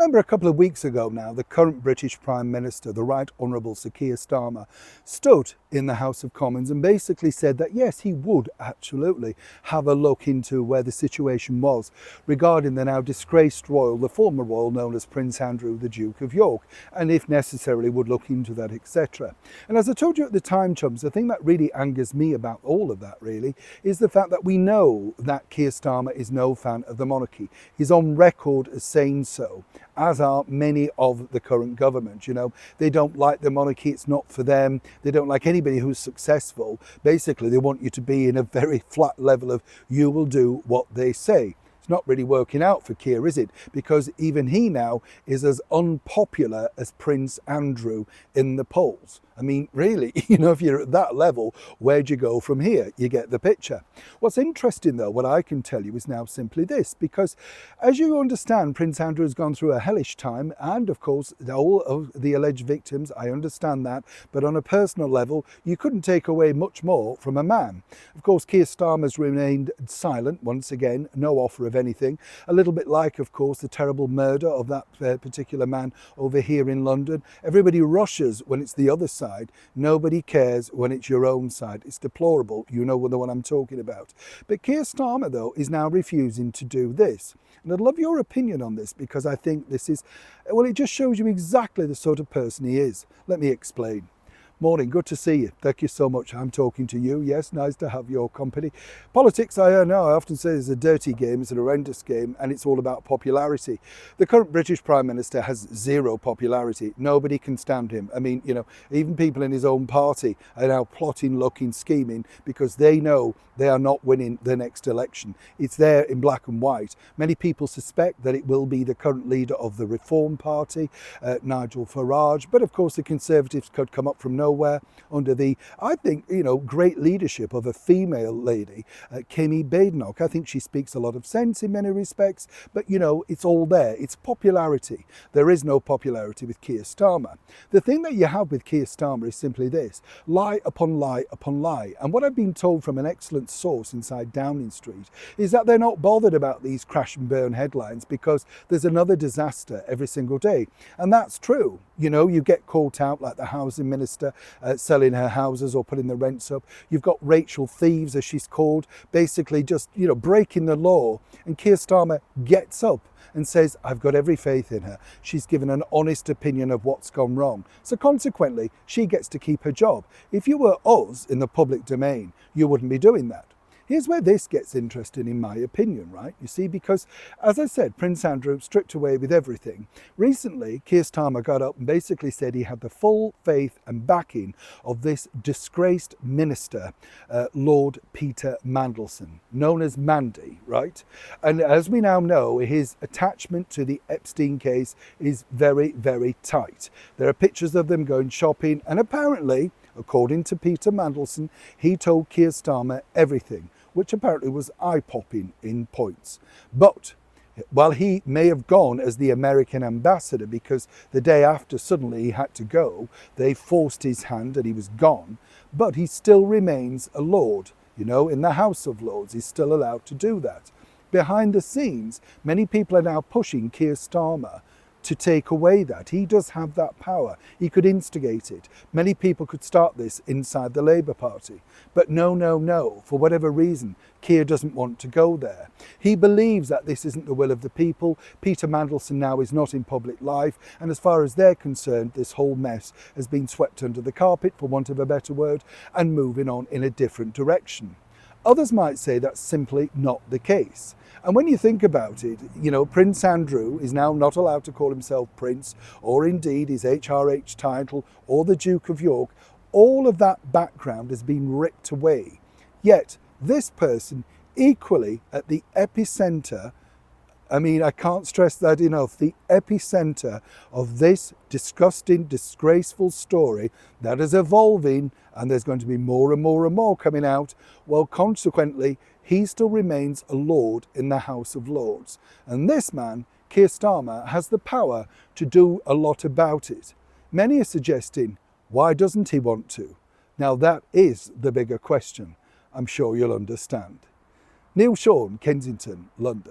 Remember a couple of weeks ago now, the current British Prime Minister, the Right Honourable Sir Keir Starmer, stood in the House of Commons and basically said that yes, he would absolutely have a look into where the situation was regarding the now disgraced royal, the former royal known as Prince Andrew, the Duke of York, and if necessarily would look into that, etc. And as I told you at the time, chums, the thing that really angers me about all of that really is the fact that we know that Keir Starmer is no fan of the monarchy. He's on record as saying so, as are many of the current government. You know, they don't like the monarchy, it's not for them. They don't like anybody who's successful. Basically, they want you to be in a very flat level of you will do what they say. It's not really working out for Keir, is it? Because even he now is as unpopular as Prince Andrew in the polls. I mean, really, you know, if you're at that level, where'd you go from here? You get the picture. What's interesting, though, what I can tell you is now simply this, because as you understand, Prince Andrew has gone through a hellish time, and of course, all of the alleged victims, I understand that, but on a personal level, you couldn't take away much more from a man. Of course, Keir Starmer's remained silent, once again, no offer of anything, a little bit like, of course, the terrible murder of that particular man over here in London. Everybody rushes when it's the other side. Nobody cares when it's your own side. It's deplorable. You know the one I'm talking about. But Keir Starmer, though, is now refusing to do this. And I'd love your opinion on this, because I think this is, well, it just shows you exactly the sort of person he is. Let me explain. Morning, good to see you. Thank you so much. I'm talking to you. Yes, nice to have your company. Politics, I know, I often say it's a dirty game, it's an horrendous game, and it's all about popularity. The current British Prime Minister has zero popularity. Nobody can stand him. I mean, you know, even people in his own party are now plotting, looking, scheming, because they know they are not winning the next election. It's there in black and white. Many people suspect that it will be the current leader of the Reform Party, Nigel Farage, but of course the Conservatives could come up from nowhere under the, I think, you know, great leadership of a female lady, Kemi Badenoch. I think she speaks a lot of sense in many respects, but you know, it's all there. It's popularity. There is no popularity with Keir Starmer. The thing that you have with Keir Starmer is simply this: lie upon lie upon lie. And what I've been told from an excellent source inside Downing Street is that they're not bothered about these crash and burn headlines, because there's another disaster every single day. And that's true. You know, you get caught out like the housing minister selling her houses or putting the rents up. You've got Rachel Thieves, as she's called, basically just, you know, breaking the law. And Keir Starmer gets up and says, I've got every faith in her. She's given an honest opinion of what's gone wrong. So consequently, she gets to keep her job. If you were us in the public domain, you wouldn't be doing that. Here's where this gets interesting, in my opinion, right? You see, because as I said, Prince Andrew stripped away with everything. Recently, Keir Starmer got up and basically said he had the full faith and backing of this disgraced minister, Lord Peter Mandelson, known as Mandy, right? And as we now know, his attachment to the Epstein case is very, very tight. There are pictures of them going shopping, and apparently, according to Peter Mandelson, he told Keir Starmer everything, which apparently was eye-popping in points. But while he may have gone as the American ambassador, because the day after suddenly he had to go, they forced his hand and he was gone, but he still remains a lord. You know, in the House of Lords, he's still allowed to do that. Behind the scenes, many people are now pushing Keir Starmer to take away that. He does have that power. He could instigate it. Many people could start this inside the Labour Party. But no, no, no. For whatever reason, Keir doesn't want to go there. He believes that this isn't the will of the people. Peter Mandelson now is not in public life. And as far as they're concerned, this whole mess has been swept under the carpet, for want of a better word, and moving on in a different direction. Others might say that's simply not the case. And when you think about it, you know, Prince Andrew is now not allowed to call himself Prince, or indeed his HRH title, or the Duke of York. All of that background has been ripped away. Yet this person, equally at the epicenter, I mean, I can't stress that enough, the epicenter of this disgusting, disgraceful story that is evolving, and there's going to be more and more and more coming out. Well, consequently, he still remains a lord in the House of Lords. And this man, Keir Starmer, has the power to do a lot about it. Many are suggesting, why doesn't he want to? Now that is the bigger question. I'm sure you'll understand. Neil Sean, Kensington, London.